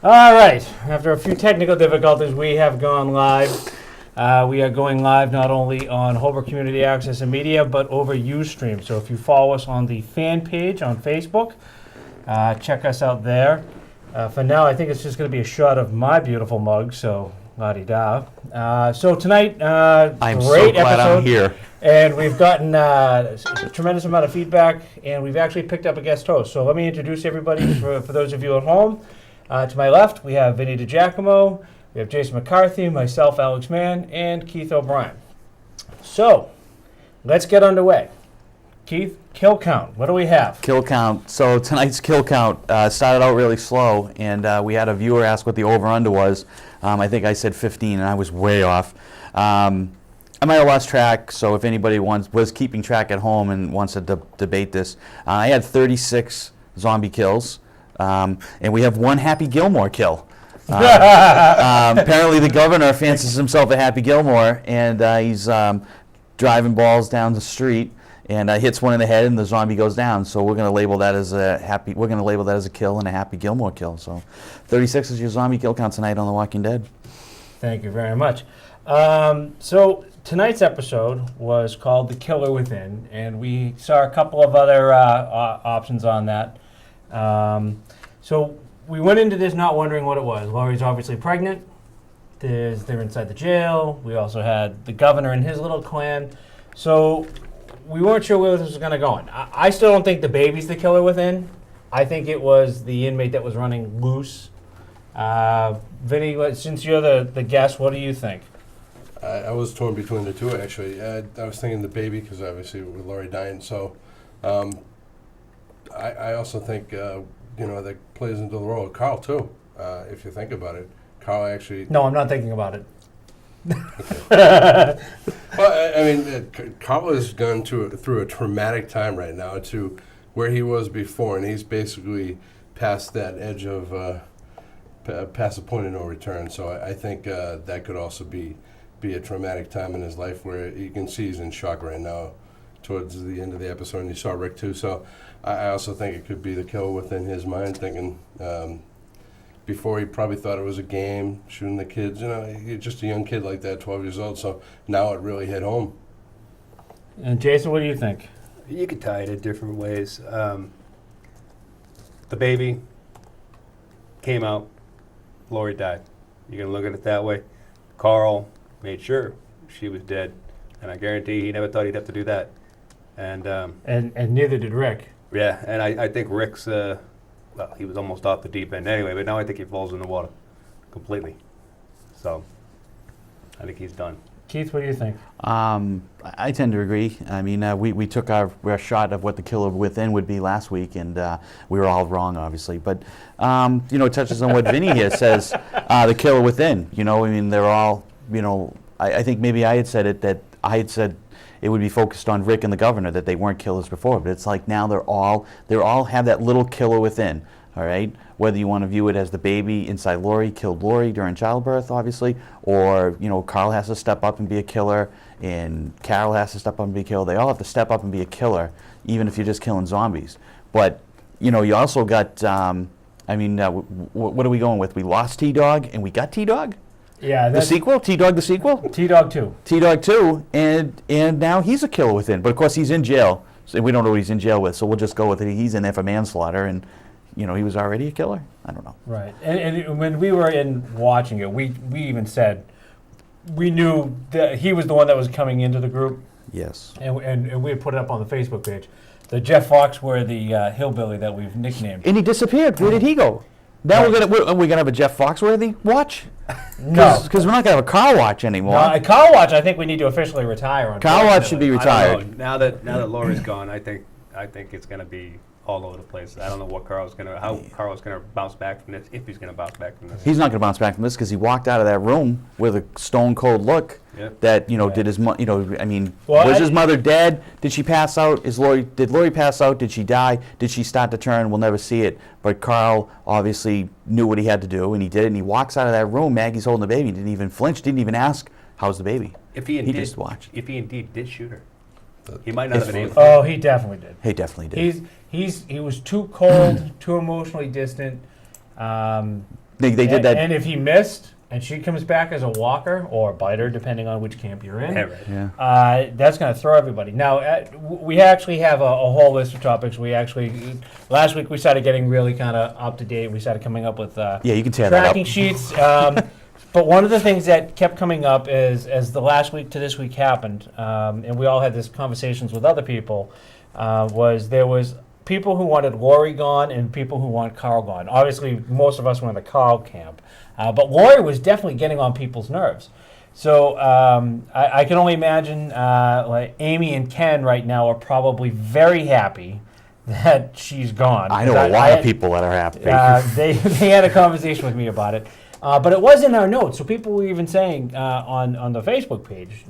All right. After a few technical difficulties, we have gone live. We are going live not only on Holbrook Community Access and Media, but over Ustream. So if you follow us on the fan page on Facebook, check us out there. For now, I think it's just going to be a shot of my beautiful mug, so la-di-da. So tonight, I'm so great glad episode. I'm here. And we've gotten a tremendous amount of feedback, and we've actually picked up a guest host. So let me introduce everybody for those of you at home. To my left, we have Vinny DiGiacomo, we have Jason McCarthy, myself, Alex Mann, and Keith O'Brien. So, let's get underway. Keith, kill count. What do we have? Kill count. So tonight's kill count started out really slow, and we had a viewer ask what the over-under was. I think I said 15, and I was way off. I might have lost track, so if anybody was keeping track at home and wants to debate this, I had 36 zombie kills. And we have one Happy Gilmore kill. Apparently the governor fancies himself a Happy Gilmore, and he's driving balls down the street and hits one in the head, and the zombie goes down. So we're going to label that as a kill and a Happy Gilmore kill. So 36 is your zombie kill count tonight on The Walking Dead. Thank you very much. So tonight's episode was called The Killer Within, and we saw a couple of other options on that. So we went into this not wondering what it was. Laurie's obviously pregnant. They're inside the jail. We also had the governor and his little clan. So we weren't sure where this was going to go. I still don't think the baby's the killer within. I think it was the inmate that was running loose. Vinny, since you're the guest, what do you think? I was torn between the two, actually. I was thinking the baby, because obviously with Laurie dying. So I also think, that plays into the role of Carl, too, if you think about it. Carl actually... No, I'm not thinking about it. Well, I mean, Carl has gone through a traumatic time right now to where he was before, and he's basically past that edge of... past the point of no return. So I think that could also be a traumatic time in his life where you can see he's in shock right now towards the end of the episode, and you saw Rick too. So I also think it could be the kill within his mind, thinking before he probably thought it was a game, shooting the kids. You're just a young kid like that, 12 years old. So now it really hit home. And Jason, what do you think? You could tie it in different ways. The baby came out, Laurie died. You can look at it that way. Carl made sure she was dead, and I guarantee he never thought he'd have to do that. And neither did Rick. Yeah, and I think Rick's, he was almost off the deep end anyway, but now I think he falls in the water completely. So I think he's done. Keith, what do you think? I tend to agree. I mean, we took our shot of what the killer within would be last week, and we were all wrong, obviously. But, it touches on what Vinny here says, the killer within. I mean, they're all, I think maybe I had said it, that I had said it would be focused on Rick and the governor, that they weren't killers before. But it's like now they're all have that little killer within. All right, whether you want to view it as the baby inside Laurie killed Laurie during childbirth, obviously, or Carl has to step up and be a killer, and Carol has to step up and be a killer. They all have to step up and be a killer, even if you're just killing zombies. But you also got, what are we going with? We lost T-Dog and we got T-Dog. Yeah, the sequel, T-Dog the sequel. T-Dog 2. T-Dog 2, and now he's a killer within. But of course he's in jail, so we don't know what he's in jail with. So we'll just go with it. He's in there for manslaughter, and he was already a killer. I don't know. Right. And when we were watching it, we even said we knew that he was the one that was coming into the group. Yes. And we had put it up on the Facebook page. The Jeff Foxworthy hillbilly that we've nicknamed. And he disappeared. Where did he go? Now we're gonna have a Jeff Foxworthy watch? No, because we're not gonna have a Carl watch anymore. No, Carl watch. I think we need to officially retire. Carl watch should be retired. Now that Laurie's gone, I think it's gonna be all over the place. I don't know how Carl's gonna bounce back from this, if he's gonna bounce back from this. He's not gonna bounce back from this because he walked out of that room with a stone cold look. Yep. That did his was his mother dead? Did she pass out? Did Laurie pass out? Did she die? Did she start to turn? We'll never see it. But Carl obviously knew what he had to do, and he did it. And he walks out of that room. Maggie's holding the baby. Didn't even flinch. Didn't even ask, "How's the baby?" He just watched. If he indeed did shoot her, he might not have been able. Oh, he definitely did. He definitely did. He was too cold, too emotionally distant. They did that. And if he missed, and she comes back as a walker or a biter, depending on which camp you're in, Yeah, right. Yeah. that's going to throw everybody. Now, we actually have a whole list of topics. Last week we started getting really kind of up to date. We started coming up with Yeah, you can tear that tracking up. sheets. But one of the things that kept coming up is, as the last week to this week happened, and we all had these conversations with other people, there was people who wanted Lori gone and people who want Carl gone. Obviously, most of us were in the Carl camp. But Lori was definitely getting on people's nerves. So I can only imagine like Amy and Ken right now are probably very happy that she's gone. I know a lot of people that are happy. They had a conversation with me about it. But it was in our notes, so people were even saying on the Facebook page,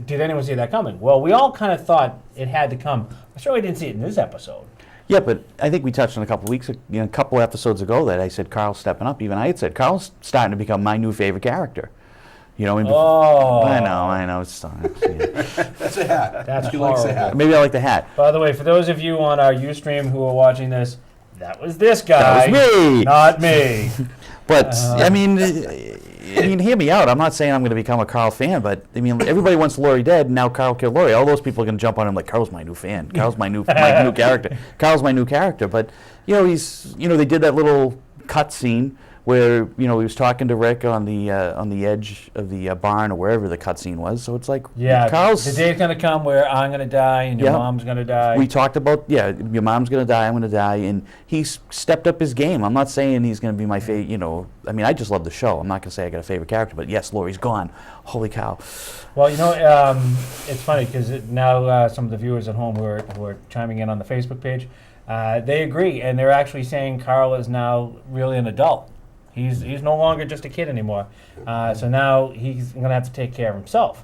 did anyone see that coming? Well, we all kind of thought it had to come. I certainly didn't see it in this episode. Yeah, but I think we touched on a couple episodes ago that I said Carl's stepping up. Even I had said Carl's starting to become my new favorite character. Oh. I know. It's starting. That's a hat. That's he likes a horrible. hat. Maybe I like the hat. By the way, for those of you on our Ustream who are watching this, that was this guy. That was me. Not me. But I mean, hear me out. I'm not saying I'm going to become a Carl fan, but I mean, everybody wants Lori dead, and now Carl killed Lori. All those people are going to jump on him like, Carl's my new fan. Carl's my new character. Carl's my new character. But they did that little cut scene where he was talking to Rick on the edge of the barn or wherever the cut scene was. So it's like, Yeah, Carl's. the day's going to come where I'm going to die and your Yep. mom's going to die. We talked about, your mom's going to die, I'm going to die, and he's stepped up his game. I'm not saying he's going to be my favorite, I mean, I just love the show. I'm not going to say I got a favorite character, but yes, Lori's gone. Holy cow. Well, it's funny because now some of the viewers at home who are chiming in on the Facebook page, they agree, and they're actually saying Carl is now really an adult. He's no longer just a kid anymore. So now he's going to have to take care of himself.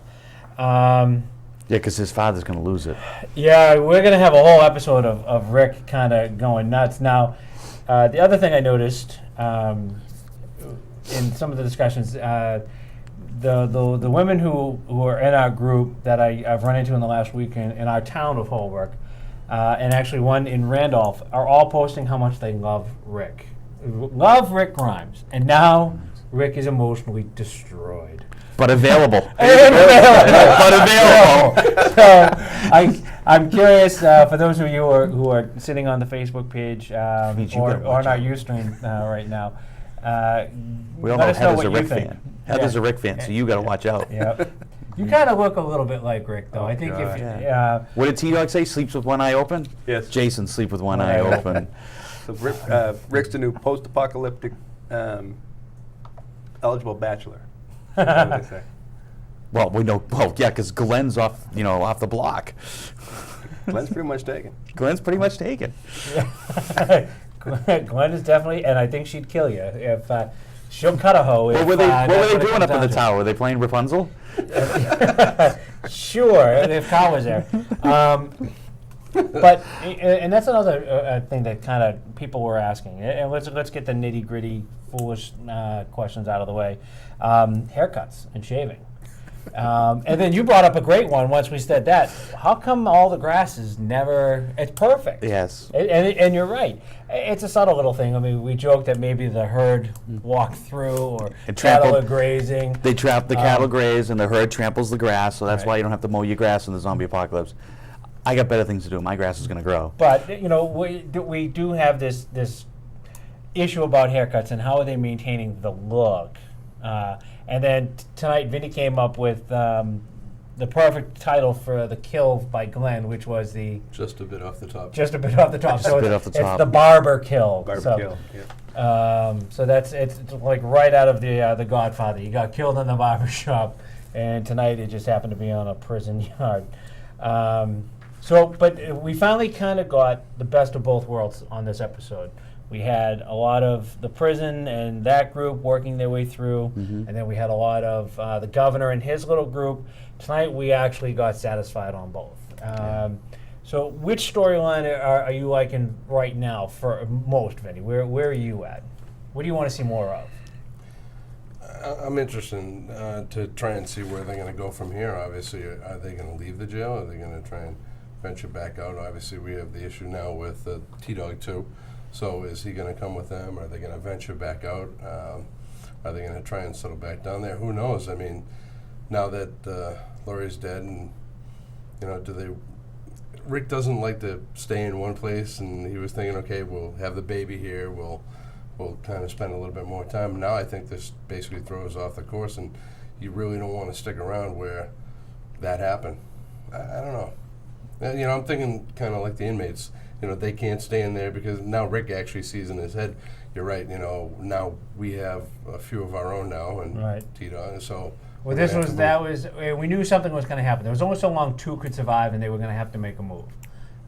Yeah, because his father's going to lose it. Yeah, we're going to have a whole episode of Rick kind of going nuts. Now, the other thing I noticed in some of the discussions, the women who are in our group that I've run into in the last week in our town of Holbrook, and actually one in Randolph, are all posting how much they love Rick. Love Rick Grimes. And now Rick is emotionally destroyed. But available. But available. So I'm curious for those of you who are sitting on the Facebook page Means you or gotta watch on our out. Ustream right now. We all let know us know Heather's what a you Rick think. fan. Heather's a Rick fan, so you got to watch out. Yeah. You kind of look a little bit like Rick, though. I think God. if What did T-Dog say? Sleeps with one eye open? Yes. Jason, sleep with one One eye eye open. So Rick's the new post-apocalyptic eligible bachelor. That's what they say. Well, we know. Well, yeah, because Glenn's off the block. Glenn's pretty much taken. Glenn's pretty much taken. Glenn is definitely, and I think she'd kill you if she'll cut a hoe. What were they doing up in the tower? Were they playing Rapunzel? Sure, if Kyle was there. But and that's another thing that kind of people were asking. And let's get the nitty gritty, foolish questions out of the way. Haircuts and shaving. And then you brought up a great one once we said that. How come all the grass is never? It's perfect. Yes. And you're right. It's a subtle little thing. I mean, we joked that maybe the herd walked through or And cattle trampled. are grazing. They trap the cattle graze and the herd tramples the grass, so that's Right. why you don't have to mow your grass in the zombie apocalypse. I got better things to do. My grass is going to grow. But we do have this issue about haircuts and how are they maintaining the look. And then tonight, Vinny came up with the perfect title for the kill by Glenn, which was Just a bit off the top. just a bit off the top. Just a bit off the top. It's the barber kill. Barbecue. So, Yeah. so it's like right out of the Godfather. You got killed in the barber shop, and tonight it just happened to be on a prison yard. But we finally kind of got the best of both worlds on this episode. We had a lot of the prison and that group working their way through, and then we had a lot of the governor and his little group. Tonight we actually got satisfied on both. So which storyline are you liking right now for most, Vinny? Where are you at? What do you want to see more of? I'm interested to try and see where they're going to go from here. Obviously, are they going to leave the jail? Are they going to try and venture back out? Obviously, we have the issue now with T-Dog 2. So is he going to come with them? Are they going to venture back out? Are they going to try and settle back down there? Who knows? I mean, now that Lori's dead, and do they? Rick doesn't like to stay in one place, and he was thinking, okay, we'll have the baby here. We'll kind of spend a little bit more time. Now I think this basically throws off the course, and you really don't want to stick around where that happened. I don't know. I'm thinking kind of like the inmates. They can't stay in there because now Rick actually sees in his head, you're right, now we have a few of our own now, and Right. T-Dog, so... Well, we knew something was going to happen. There was only so long two could survive, and they were going to have to make a move.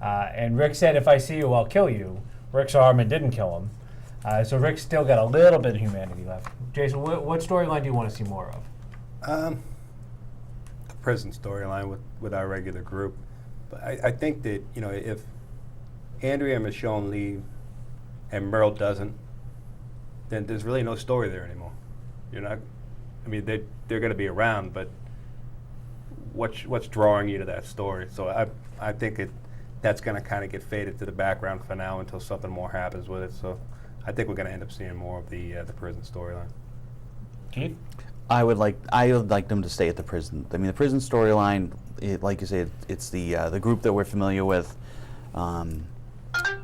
And Rick said, if I see you, I'll kill you. Rick saw him and didn't kill him. So Rick's still got a little bit of humanity left. Jason, what storyline do you want to see more of? The prison storyline with our regular group. But I think that, if Andrea and Michonne leave and Merle doesn't, then there's really no story there anymore. They're going to be around, but what's drawing you to that story? So I think that's going to kind of get faded to the background for now until something more happens with it. So I think we're going to end up seeing more of the prison storyline. Keith? I would like them to stay at the prison. I mean, the prison storyline, like you said, it's the group that we're familiar with.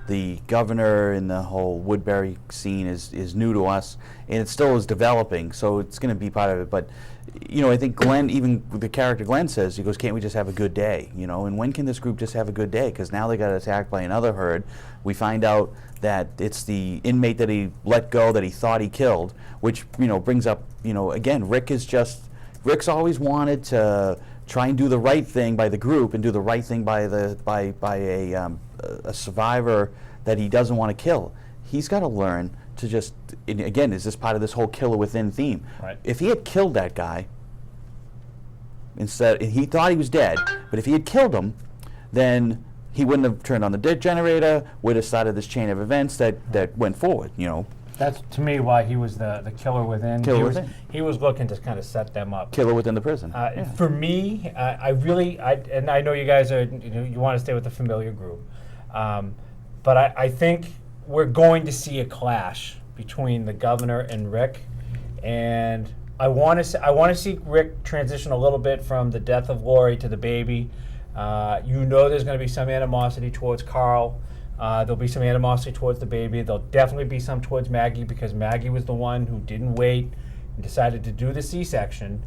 The governor and the whole Woodbury scene is new to us, and it still is developing, so it's going to be part of it. But, I think Glenn, even the character Glenn says, he goes, can't we just have a good day? And when can this group just have a good day? Because now they got attacked by another herd. We find out that it's the inmate that he let go that he thought he killed, which, brings up, again, Rick's always wanted to try and do the right thing by the group and do the right thing by a survivor that he doesn't want to kill. He's got to learn to just, and again, is this part of this whole killer within theme? Right. If he had killed that guy, he thought he was dead, but if he had killed him, then he wouldn't have turned on the dead generator, would have started this chain of events that went forward, That's, to me, why he was the killer within. He was looking to kind of set them up. Killer within the prison. For me, and I know you guys are, you want to stay with the familiar group, but I think we're going to see a clash between the governor and Rick, and I want to see Rick transition a little bit from the death of Lori to the baby. There's going to be some animosity towards Carl. There'll be some animosity towards the baby. There'll definitely be some towards Maggie, because Maggie was the one who didn't wait and decided to do the C-section.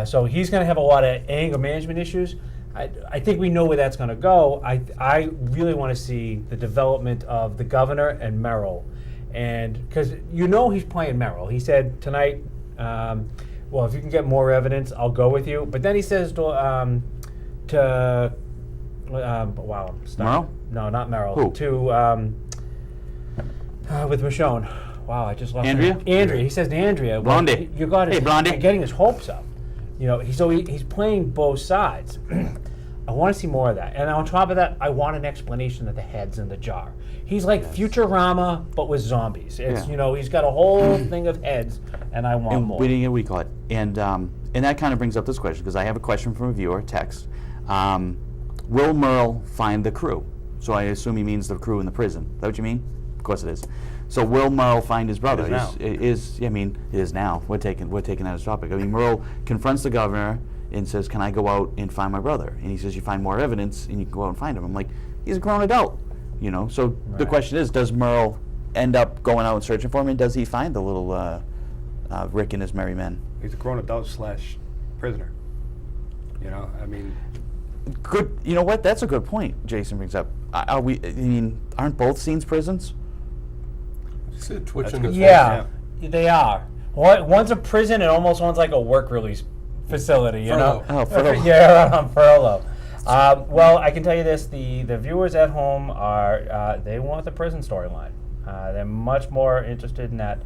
So he's going to have a lot of anger management issues. I think we know where that's going to go. I really want to see the development of the governor and Merrill. And because he's playing Merrill. He said tonight, well, if you can get more evidence, I'll go with you. But then he says wow, I'm stuck. Merrill? No, not Merrill. Who? With Michonne. Wow, I just lost Andrea? her. Andrea. He says to Andrea, Blondie. You got it. Hey, Blondie. Getting his hopes up. He's playing both sides. I want to see more of that. And on top of that, I want an explanation of the heads in the jar. He's like Futurama, but with zombies. It's he's got a whole thing of heads, and I want more. We call it. And that kind of brings up this question, because I have a question from a viewer, text. Will Merle find the crew? So I assume he means the crew in the prison. Is that what you mean? Of course it is. So will Merle find his brother? It is now. It is now. We're taking that as topic. Merle confronts the governor and says, can I go out and find my brother? And he says, you find more evidence and you can go out and find him. I'm like, he's a grown adult, So Right. The question is, does Merle end up going out and searching for him, and does he find the little Rick and his merry men? He's a grown adult / prisoner. Good. You know what? That's a good point. Jason brings up. Aren't both scenes prisons? You see a twitch in That's his good. Yeah, they are. One's a prison, and almost one's like a work release facility. Furlough. Oh, furlough. Yeah, on furlough. Well, I can tell you this: the viewers at home they want the prison storyline. They're much more interested in that,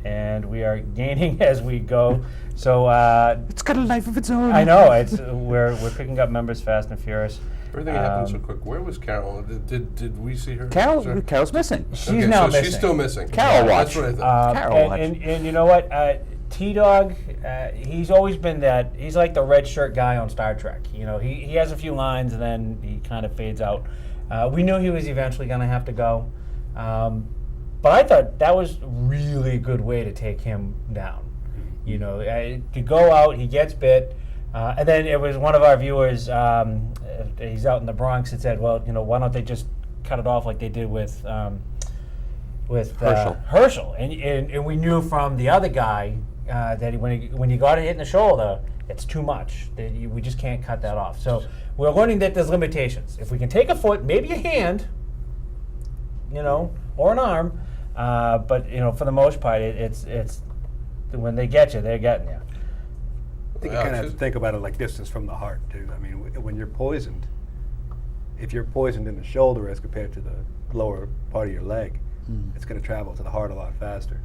and we are gaining as we go. So It's got a life of its own. I know we're picking up members fast and furious. Everything happened so quick. Where was Carol? Did we see her? Carol's missing. She's now missing. She's still missing. Carol That's watch. what I thought. Carol watch. And you know what? T-Dog, he's always been that. He's like the red shirt guy on Star Trek. He has a few lines and then he kind of fades out. We knew he was eventually going to have to go. But I thought that was really good way to take him down. You know, to go out, he gets bit, and then it was one of our viewers. He's out in the Bronx and said, "Well, you know, why don't they just cut it off like they did with Herschel?" And we knew from the other guy that when you got it hit in the shoulder, it's too much. We just can't cut that off. So we're learning that there's limitations. If we can take a foot, maybe a hand, you know, or an arm, but you know, for the most part, it's when they get you, they're getting you. I think you kind of have to think about it like distance from the heart, too. I mean, when you're poisoned, if you're poisoned in the shoulder as compared to the lower part of your leg, it's going to travel to the heart a lot faster.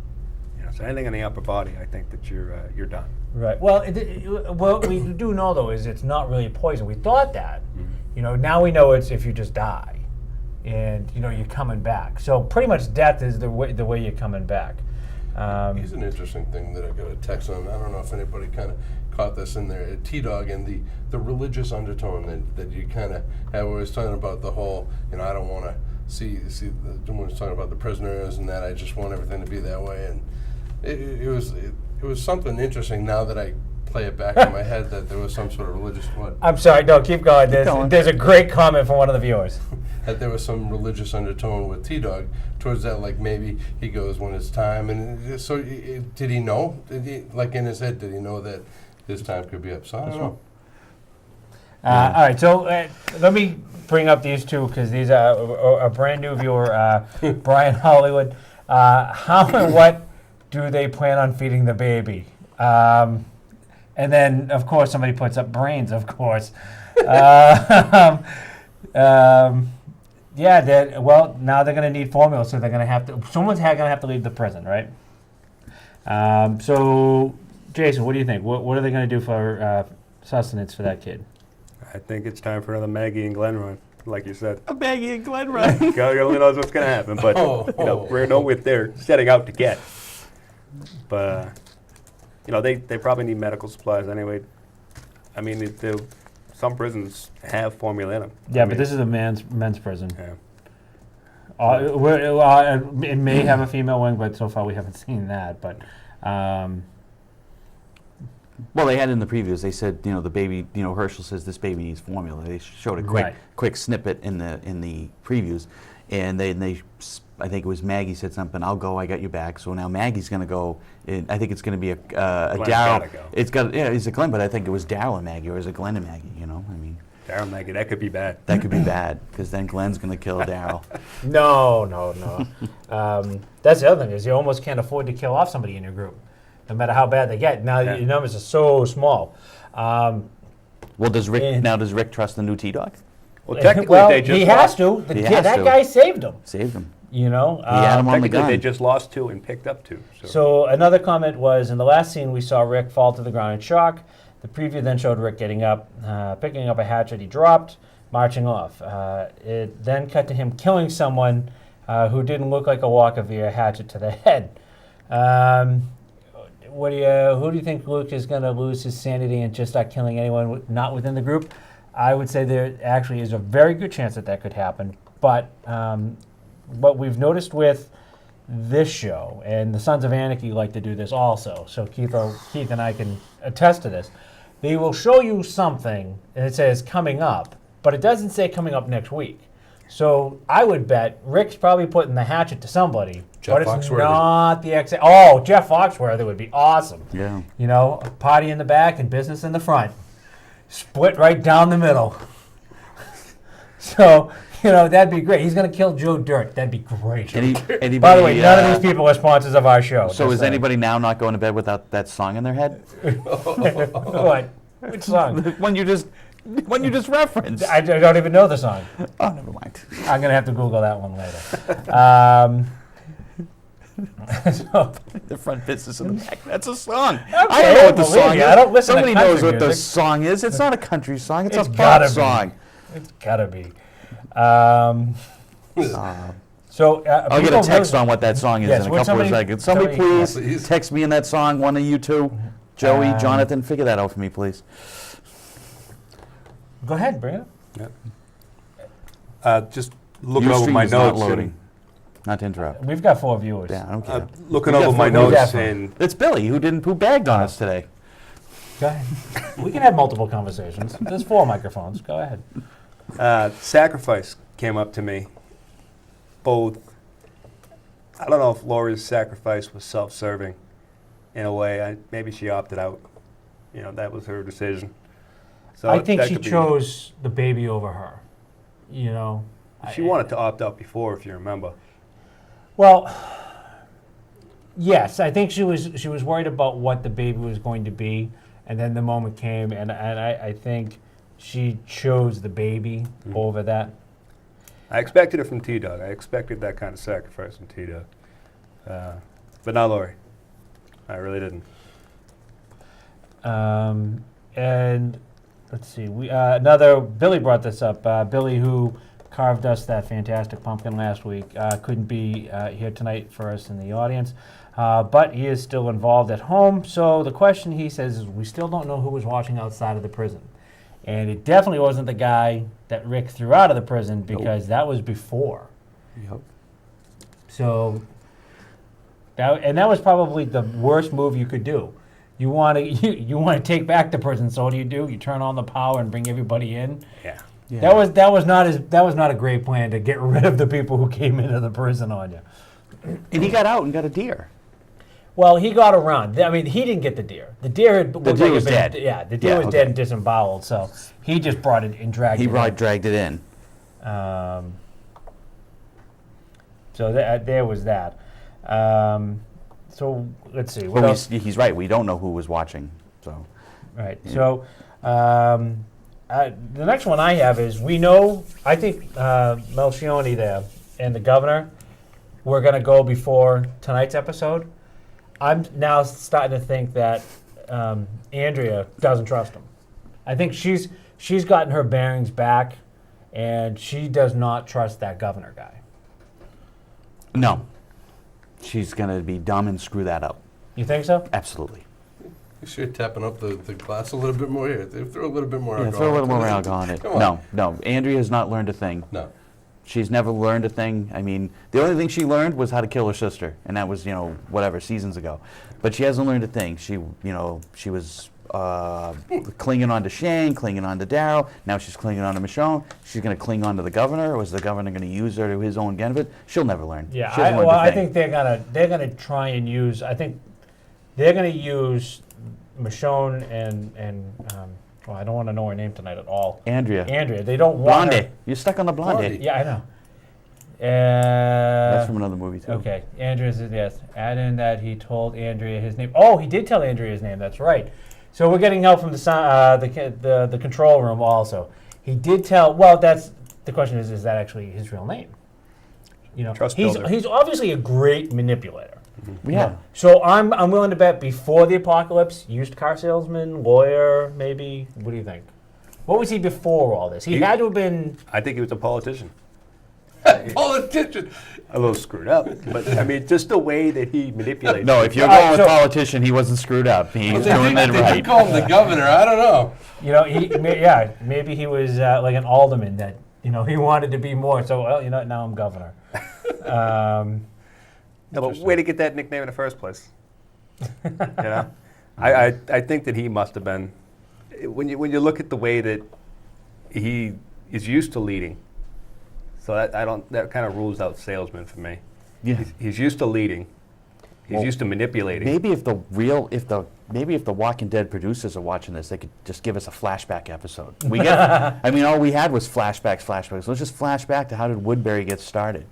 You know, so anything in the upper body, I think that you're done. Right. Well, what we do know though is it's not really poison. We thought that. You know, now we know it's if you just die, and you know you're coming back. So pretty much death is the way you're coming back. Here's an interesting thing that I got a text on. I don't know if anybody kind of caught this in there. T-Dog and the religious undertone that you kind of have. We was talking about the whole, you know, I don't want to see when we was talking about the prisoners and that. I just want everything to be that way. And it was something interesting now that I play it back in my head that there was some sort of religious what. I'm sorry. No, keep going. There's a great comment from one of the viewers. That there was some religious undertone with T-Dog towards that, like maybe he goes when it's time. And so did he know? Like in his head, did he know that his time could be up? So I don't know. All right, so let me bring up these two because these are a brand new viewer, Brian Hollywood. How and what do they plan on feeding the baby? And then, of course, somebody puts up brains, of course. Yeah, now they're going to need formula, so they're going to have to. Someone's going to have to leave the prison, right? So, Jason, what do you think? What are they going to do for sustenance for that kid? I think it's time for another Maggie and Glen run, like you said. A Maggie and Glen run. God only knows what's going to happen, but you know, we know what they're setting out to get. But you know, they probably need medical supplies anyway. I mean, some prisons have formula in them. Yeah, but this is a men's prison. Yeah. It may have a female wing, but so far we haven't seen that. But Well, they had in the previews. They said, you know, the baby. You know, Herschel says this baby needs formula. They showed a quick snippet in the previews, and I think it was Maggie said something. I'll go. I got your back. So now Maggie's going to go. I think it's going to be a Daryl. It's a Glenn, but I think it was Daryl and Maggie, or is it Glenn and Maggie? You know, I mean. Daryl and Maggie, that could be bad. That could be bad because then Glenn's going to kill Daryl. No. That's the other thing is you almost can't afford to kill off somebody in your group, no matter how bad they get. Now your numbers are so small. Well, does Rick trust the new T-Dog? Well, technically, they just he lost. has to. That guy saved him. Saved him. You know, He had him on the Technically, gun. they just lost 2 and picked up 2. So another comment was in the last scene we saw Rick fall to the ground in shock. The preview then showed Rick getting up, picking up a hatchet he dropped, marching off. It then cut to him killing someone who didn't look like a walker via a hatchet to the head. Who do you think Luke is going to lose his sanity and just start killing anyone not within the group? I would say there actually is a very good chance that could happen. But what we've noticed with this show, and the Sons of Anarchy like to do this also, so Keith and I can attest to this, they will show you something, and it says coming up, but it doesn't say coming up next week. So I would bet Rick's probably putting the hatchet to somebody, but it's not the ex. Oh, Jeff Foxworthy would be awesome. Yeah. You know, a party in the back and business in the front. Split right down the middle. So, you know, that'd be great. He's going to kill Joe Dirt. That'd be great. Anybody, By the way, none of these people are sponsors of our show. So is anybody now not going to bed without that song in their head? What? Which song? When you just referenced. I don't even know the song. Oh, never mind. I'm going to have to Google that one later. So, The front business in the back. That's a song. okay, I don't know what the song is. I don't listen Somebody to country knows what the music. song is. It's not a country song. It's a pop gotta be. song. It's gotta be. So I'll get a text on what that song is Yes, in a would couple of somebody- seconds. Somebody somebody- please text me in that song, one of you two. Joey, Jonathan, figure that out for me, please. Go ahead, bring it up. Just looking over Ustream my is not notes. loading. Not to interrupt. We've got 4 viewers. Yeah, I don't care. Looking We got over my four- who's that notes from? and It's Billy who bagged on us today. Go ahead. We can have multiple conversations. There's 4 microphones. Go ahead. sacrifice came up to me. Both, I don't know if Lori's sacrifice was self-serving in a way. Maybe she opted out. You know, that was her decision. So I think that she could be- chose the baby over her. You know. She wanted to opt out before, if you remember. Well, yes, I think she was worried about what the baby was going to be, and then the moment came, and I think she chose the baby over that. I expected it from T-Dog. I expected that kind of sacrifice from T-Dog. But not Lori. I really didn't. And let's see, another Billy brought this up. Billy, who carved us that fantastic pumpkin last week, couldn't be here tonight for us in the audience, but he is still involved at home. So the question, he says, is we still don't know who was watching outside of the prison, and it definitely wasn't the guy that Rick threw out of the prison, because that was before. Yep. So that was probably the worst move you could do. You want to you want to take back the prison. So what do? You turn on the power and bring everybody in. Yeah. Yeah. That was not a great plan to get rid of the people who came into the prison on you. And he got out and got a deer. Well, he got around. I mean, he didn't get the deer. The deer deer was dead. Yeah, the deer Yeah, was okay. dead and disemboweled. So he just brought it and dragged He it. probably in. dragged it in. So there was that. So let's see. What But else? he's right. We don't know who was watching. So Right. So the next one I have is, we know, I think Melchione there and the governor were going to go before tonight's episode. I'm now starting to think that Andrea doesn't trust him. I think she's gotten her bearings back, and she does not trust that governor guy. no, she's gonna be dumb and screw that up. You think so? Absolutely. You should tapping up the glass a little bit more here. Throw a little bit more Yeah, alcohol. throw a little more into it. alcohol on it. Come on. No. Andrea has not learned a thing. No. She's never learned a thing. I mean, the only thing she learned was how to kill her sister, and that was, whatever, seasons ago. But she hasn't learned a thing. She was clinging on to Shane, clinging on to Daryl. Now she's clinging on to Michonne. She's going to cling on to the governor. Was the governor going to use her to his own benefit? She'll never learn. Yeah. She hasn't learned a I thing. think they're gonna try and use. I think they're gonna use Michonne and well, I don't want to know her name tonight at all. Andrea. They don't want Blondie. her. You're stuck on the Blondie. Blondie. Yeah, I know. That's from another movie, too. Okay, Andrea says yes. Add in that he told Andrea his name. Oh, he did tell Andrea his name. That's right. So we're getting help from the control room also. He did tell. Well, that's the question. Is that actually his real name? Trust he's builder. he's obviously a great manipulator. Yeah. So I'm willing to bet before the apocalypse, used car salesman, lawyer, maybe. What do you think? What was he before all this? He had to have been. I think he was a politician. Politician. A little screwed up, but I mean, just the way that he manipulates. No, if you're All right, going with so- politician, he wasn't screwed up. He's doing it They right. call him the governor. I don't know. Maybe he was like an alderman that he wanted to be more. So now I'm governor. No, but way to get that nickname in the first place. I think that he must have been. When you look at the way that he is used to leading, so that kind of rules out salesman for me. Yeah. He's used to leading. He's Well, used to manipulating. Maybe if the Walking Dead producers are watching this, they could just give us a flashback episode. All we had was flashbacks. Let's just flash back to how did Woodbury get started.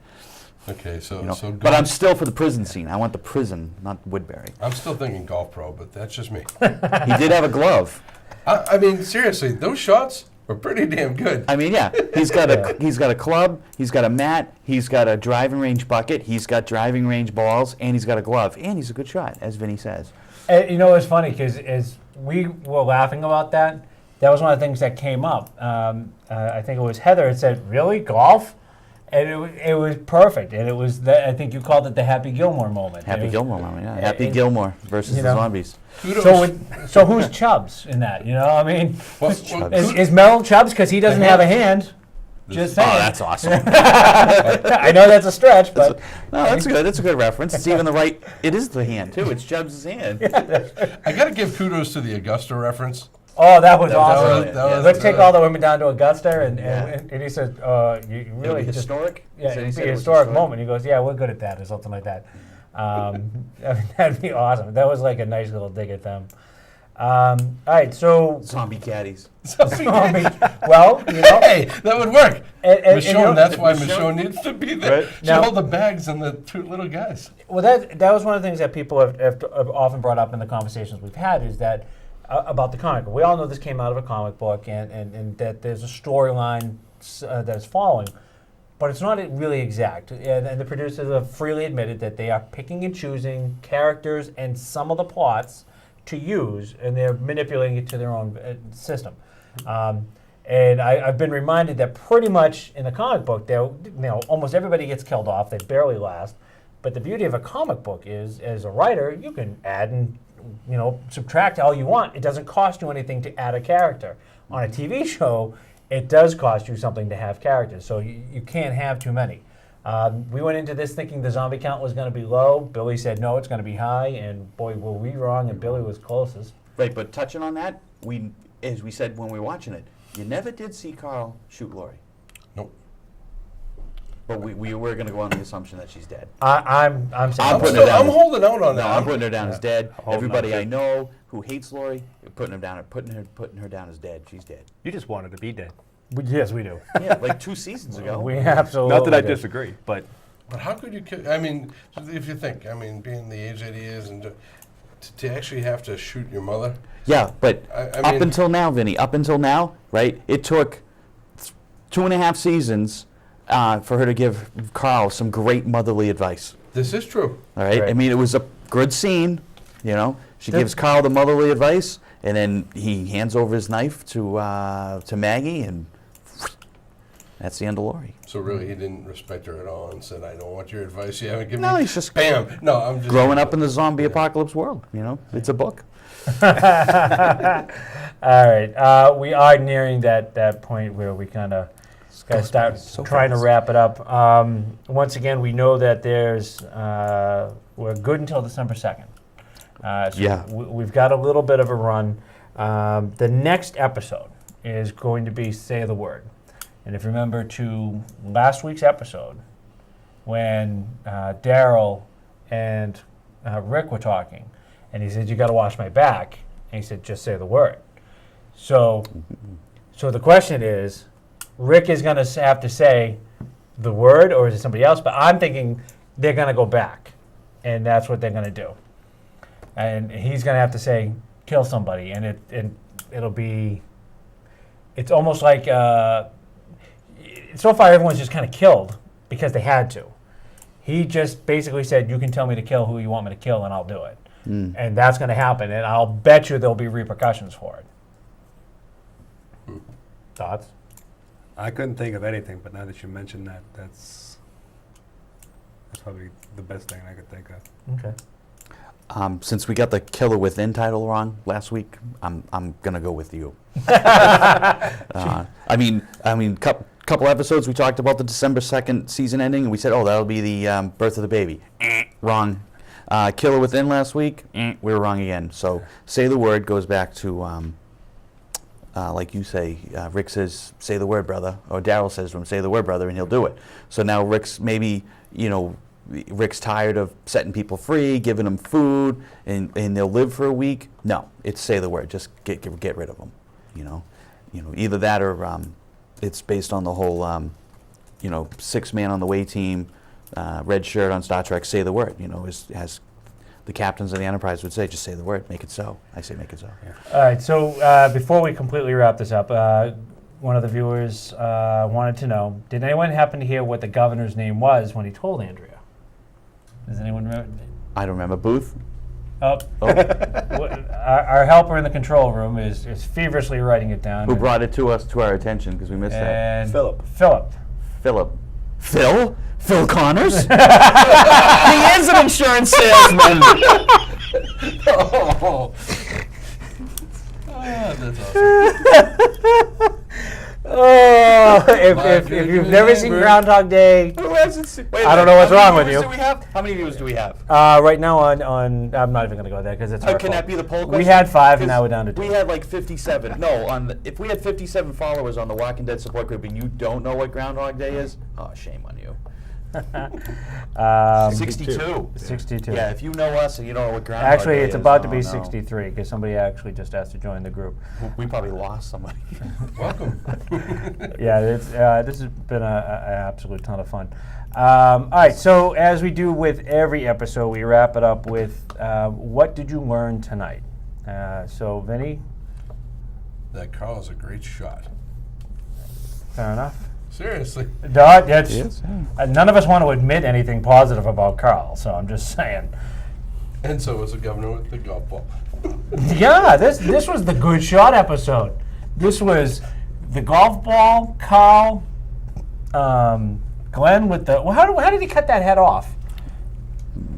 Okay, so But I'm still for the prison scene. I want the prison, not Woodbury. I'm still thinking golf pro, but that's just me. He did have a glove. I mean, seriously, those shots were pretty damn good. I mean, yeah, he's got a club, he's got a mat, he's got a driving range bucket, he's got driving range balls, and he's got a glove, and he's a good shot, as Vinny says. It's funny because as we were laughing about that was one of the things that came up. I think it was Heather had said, "Really, golf?" And it was perfect, and it was I think you called it the Happy Gilmore moment. Happy Gilmore, moment, yeah. Happy it- Gilmore versus the zombies. Kudos. So who's Chubbs in that? I mean, Well, is Mel Chubbs because he doesn't have a hand? Just Oh, saying. that's awesome. I know that's a stretch, but No, that's good. That's a good reference. It's even the right. It is the hand too. It's Chubbs' hand. I got to give kudos to the Augusta reference. oh, that was That was awesome. brilliant. that was- Let's take all the women down to Augusta, and Yeah. and he said, you It'll really be just historic. yeah, He said it'd he be a said it was historic moment. He goes, yeah, we're good at that, or something like that. I mean, that'd be awesome. That was like a nice little dig at them. All right, so Zombie caddies. well, you know, Hey, that would work. and you know- Michonne, that's why Michonne- Michonne needs to be there. Right. She Now- hold the bags and the two little guys. well, that was one of the things that people have often brought up in the conversations we've had is that about the comic book. We all know this came out of a comic book, and that there's a storyline that is following. But it's not really exact, and the producers have freely admitted that they are picking and choosing characters and some of the plots to use, and they're manipulating it to their own system. And I've been reminded that pretty much in the comic book, almost everybody gets killed off; they barely last. But the beauty of a comic book is, as a writer, you can add and subtract all you want. It doesn't cost you anything to add a character. On a TV show, it does cost you something to have characters, so you can't have too many. We went into this thinking the zombie count was going to be low. Billy said, no, it's going to be high, and boy, were we wrong, and Billy was closest. Right, but touching on that, as we said when we were watching it, you never did see Carl shoot Lori. Nope. But we were going to go on the assumption that she's dead. I'm saying, I'm putting it down. I'm holding out on No, that. I'm putting her down as dead. Holding Everybody up I to- know who hates Lori, putting her down as dead. She's dead. You just wanted to be dead. yes, we do. Yeah, like 2 seasons ago. We absolutely Not that I do. disagree, but But how could you? I mean, if you think, I mean, being the age that he is, and to actually have to shoot your mother. Yeah, but I up mean- until now, Vinny, up until now, right? It took 2.5 seasons for her to give Carl some great motherly advice. This is true. All right. I Right. mean, it was a good scene. She gives Carl the motherly advice, and then he hands over his knife to Maggie, and that's the end of Lori. So really, he didn't respect her at all, and said, "I don't want your advice. You haven't given No, me." he's just Bam. No, I'm just growing up in the zombie apocalypse world. It's a book. All right, we are nearing that point where we kind of got to start so trying fast. to wrap it up. Once again, we know that we're good until December 2nd. So Yeah. we've got a little bit of a run. The next episode is going to be Say the Word. And if you remember to last week's episode, when Daryl and Rick were talking, and he said, you got to wash my back. And he said, just say the word. So the question is, Rick is going to have to say the word, or is it somebody else? But I'm thinking they're going to go back, and that's what they're going to do. And he's going to have to say, kill somebody, and it'll be, it's almost like, so far everyone's just kind of killed because they had to. He just basically said, you can tell me to kill who you want me to kill, and I'll do it. And that's going to happen, and I'll bet you there'll be repercussions for it. Thoughts? I couldn't think of anything. But now that you mentioned that, that's probably the best thing I could think of. Okay. Since we got the Killer Within title wrong last week, I'm gonna go with you. I mean, couple episodes we talked about the December 2nd season ending, and we said, oh, that'll be the birth of the baby. Wrong. Killer Within last week, we were wrong again. So Say the Word goes back to, like you say, Rick says, say the word, brother. Or Daryl says to him, say the word, brother, and he'll do it. So now Rick's Rick's tired of setting people free, giving them food, and they'll live for a week. No, it's say the word. Just get rid of them. Either that or it's based on the whole, 6-man on the way team, red shirt on Star Trek, say the word. As the captains of the Enterprise would say, just say the word, make it so. I say make it so. Yeah. All right, so before we completely wrap this up, one of the viewers wanted to know, did anyone happen to hear what the governor's name was when he told Andrea? Does anyone remember? I don't remember. Booth? Oh, our helper in the control room is feverishly writing it down. Who brought it to our attention because we missed that? And Philip. Philip. Phil? Phil Connors? He is an insurance salesman. Oh. That's awesome. Oh, Well, if you've never seen Groundhog Day, Who hasn't seen? Wait a I don't minute, know what's how many wrong with viewers you. Do we have? How many viewers do we have? right now on I'm not even going to go there because it's our Can that fault. be the poll question? We had 5 and 'Cause now we're down to 2. We had like 57. No, if we had 57 followers on the Walking Dead support group and you don't know what Groundhog Day is, oh, shame on you. 62. 62. Yeah, if you know us and you don't know what Groundhog Actually, Day it's is, about to oh, be no. 63 because somebody actually just asked to join the group. We probably lost somebody. Welcome. Yeah, this has been an absolute ton of fun. All right, so as we do with every episode, we wrap it up with what did you learn tonight? So, Vinny, That Carl is a great shot. fair enough. Seriously. Dot, that's, Yes, none of us want to admit anything positive about Carl, so I'm just saying. And so was the governor with the golf ball. Yeah, this was the good shot episode. This was the golf ball, Carl, Glenn with the. Well, how did he cut that head off?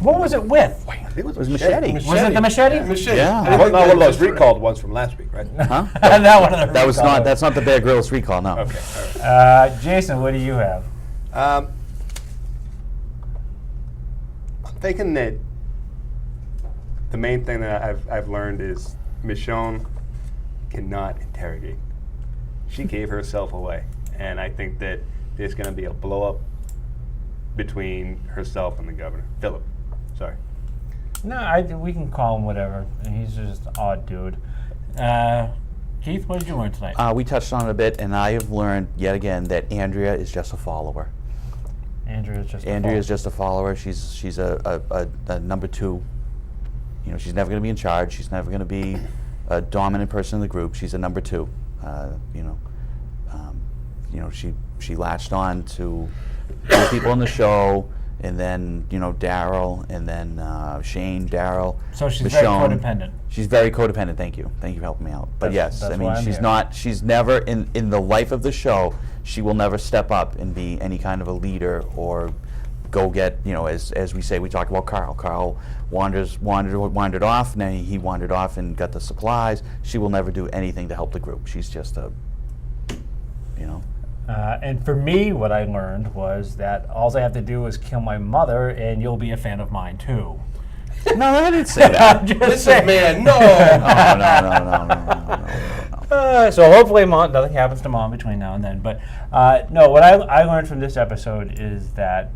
What was it with? It was machete. Was it the machete? Machete. Yeah. I think Not one of that's those recalled ones from last week, right? Huh? That one of the That was recall. not. That's not the Bear Grylls recall. No. Okay, all right. Jason, what do you have? I'm thinking that the main thing that I've learned is Michonne cannot interrogate. She gave herself away, and I think that there's going to be a blow up between herself and the governor, Philip. Sorry. No, we can call him whatever. He's just an odd dude. Keith, what did you learn tonight? We touched on it a bit, and I have learned yet again that Andrea is just a follower. Andrea Andrea is just a follower. She's a number 2. You know, she's never going to be in charge. She's never going to be a dominant person in the group. She's a number 2. She latched on to the people in the show, and then Daryl, and then Shane, Daryl. So she's very Michonne. codependent. She's very codependent. Thank you for helping me out. But yes, that's I why mean I'm she's here. not. She's never in the life of the show. She will never step up and be any kind of a leader or go get as we say. We talk about Carl. Carl wandered off. Now he wandered off and got the supplies. She will never do anything to help the group. She's just a And for me, what I learned was that all I have to do is kill my mother, and you'll be a fan of mine too. No, I didn't say that. I'm just Listen, saying. man, no. No. So hopefully, nothing happens to Mom between now and then. But no, what I learned from this episode is that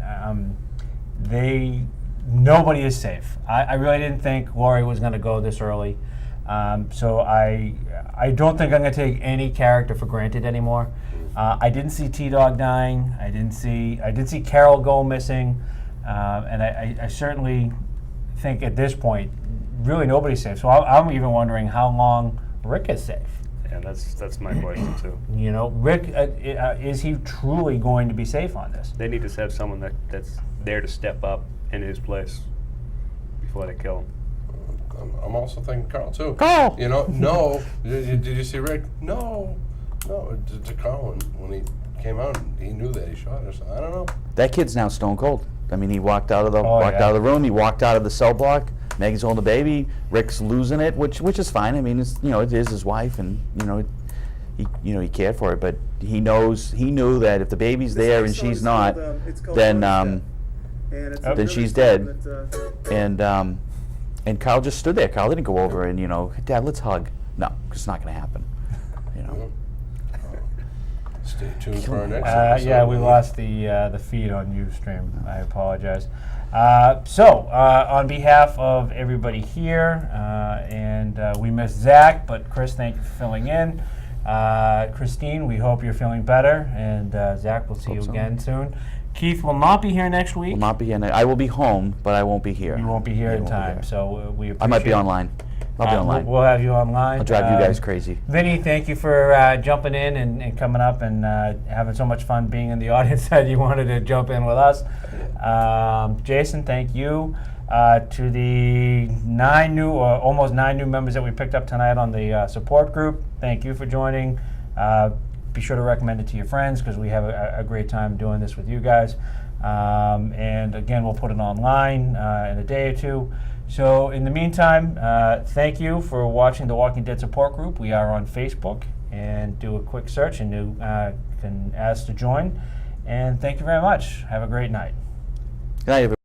nobody is safe. I really didn't think Lori was going to go this early. So I don't think I'm going to take any character for granted anymore. I didn't see T-Dog dying. I did see Carol go missing, and I certainly think at this point, really nobody's safe. So I'm even wondering how long Rick is safe. Yeah, that's my question too. Rick, is he truly going to be safe on this? They need to have someone that's there to step up in his place before they kill him. I'm also thinking Carl too. Carl! No. Did you see Rick? No. To Carl when he came out, he knew that he shot her. So I don't know. That kid's now stone cold. I mean, he walked out of the Oh, yeah. out of the room. He walked out of the cell block. Maggie's holding the baby. Rick's losing it, which is fine. I mean, it's it is his wife, and he cared for it, but he knew that if the baby's there and she's not, then she's dead. And Carl just stood there. Carl didn't go over and Dad, let's hug. No, it's not going to happen. Stay tuned for our next episode. Yeah, we lost the feed on Ustream. I apologize. On behalf of everybody here, and we miss Zach, but Chris, thank you for filling in. Christine, we hope you're feeling better, and Zach, we'll see you Hope so. again soon. Keith will not be here next week. Will not be here. I will be home, but I won't be here. You won't be here I in won't be time, here. so we appreciate I might be online. I'll be online. We'll have you online. I'll drive you guys crazy. Vinny, thank you for jumping in and coming up and having so much fun being in the audience that you wanted to jump in with us. Jason, thank you. To the almost nine new members that we picked up tonight on the support group, thank you for joining. Be sure to recommend it to your friends because we have a great time doing this with you guys. And again, we'll put it online in a day or two. So in the meantime, thank you for watching the Walking Dead support group. We are on Facebook and do a quick search, and you can ask to join. And thank you very much. Have a great night. Good night, everybody.